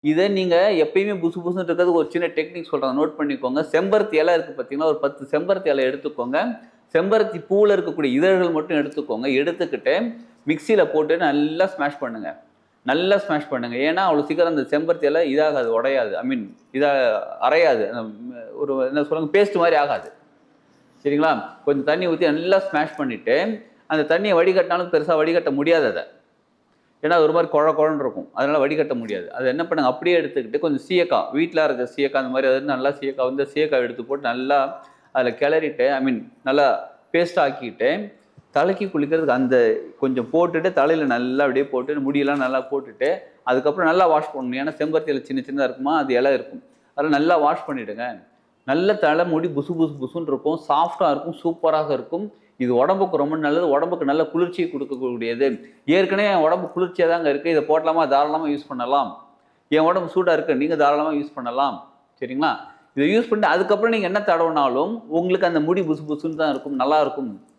இத நீங்க எப்பயுமே புசு புசுன்னு இருக்கிறதுக்கு ஒரு சின்ன டெக்னிக் சொல்றேன். நோட் பண்ணிக்கோங்க. செம்பருத்தி இலை இருக்கு பார்த்தீங்களா, ஒரு 10 செம்பருத்தி இலை எடுத்துக்கோங்க. செம்பருத்தி பூவுல இருக்கக்கூடிய இதழ்கள் மட்டும் எடுத்துக்கோங்க. எடுத்துக்கிட்டு மிக்ஸியில போட்டு நல்லா ஸ்மாஷ் பண்ணுங்க. நல்லா ஸ்மாஷ் பண்ணுங்க. ஏன்னா, அவ்வளோ சீக்கிரம் அந்த செம்பருத்தி இலை இதாகாது, உடையாது. ஐ மீன் இதா அரையாது. ஒரு என்ன சொல்லுவாங்க, பேஸ்ட் மாரி ஆகாது. சரிங்களா? கொஞ்சம் தண்ணி ஊத்தி நல்லா ஸ்மாஷ் பண்ணிட்டு, அந்த தண்ணிய வடிகட்டினாலும் பெருசா வடிகட்ட முடியாது அத. ஏன்னா, அது ஒரு மாரி கொழ கொழன்னு இருக்கும். அதனால வடிகட்ட முடியாது. அத என்ன பண்ணுங்க, அப்படியே எடுத்துக்கிட்டு கொஞ்சம் சீயக்காய், வீட்ல அரைச்ச சீயக்காய் அந்த மாரி அது நல்லா சீயக்காய் எடுத்து போட்டு நல்லா அதில கிளறிட்டு, ஐ மீன் நல்லா பேஸ்ட்டா ஆக்கிட்டு, தலைக்கு குளிக்கிறதுக்கு அந்த கொஞ்சம் போட்டுட்டு, தலையில நல்லா அப்படியே போட்டு, முடியெல்லாம் நல்லா போட்டுட்டு, அதுக்கப்புறம் நல்லா வாஷ் பண்ணணும். ஏன்னா, செம்பருத்தி இலை சின்ன சின்னதா இருக்குமா, அது இலை இருக்கும். அதெல்லாம் நல்லா வாஷ் பண்ணிடுங்க. நல்ல தலைமுடி புசு புசு புசுன்னு இருக்கும். சாஃப்ட்டா இருக்கும். சூப்பராக இருக்கும். இது உடம்புக்கு ரொம்ப நல்லது. உடம்புக்கு நல்ல குளிர்ச்சியை குடுக்கக்கூடியது. ஏற்கனவே என் உடம்பு குளிர்ச்சியா தாங்க இருக்கு. இத போடலாமா? தாராளமா யூஸ் பண்ணலாம். என் உடம்பு சூடா இருக்கு. நீங்க தாராளமா யூஸ் பண்ணலாம். சரிங்களா? இத யூஸ் பண்ணிட்டு அதுக்கப்புறம் நீங்க என்ன தடவுனாலும், உங்களுக்கு அந்த முடி புசு புசுன்னு தான் இருக்கும். நல்லா இருக்கும்.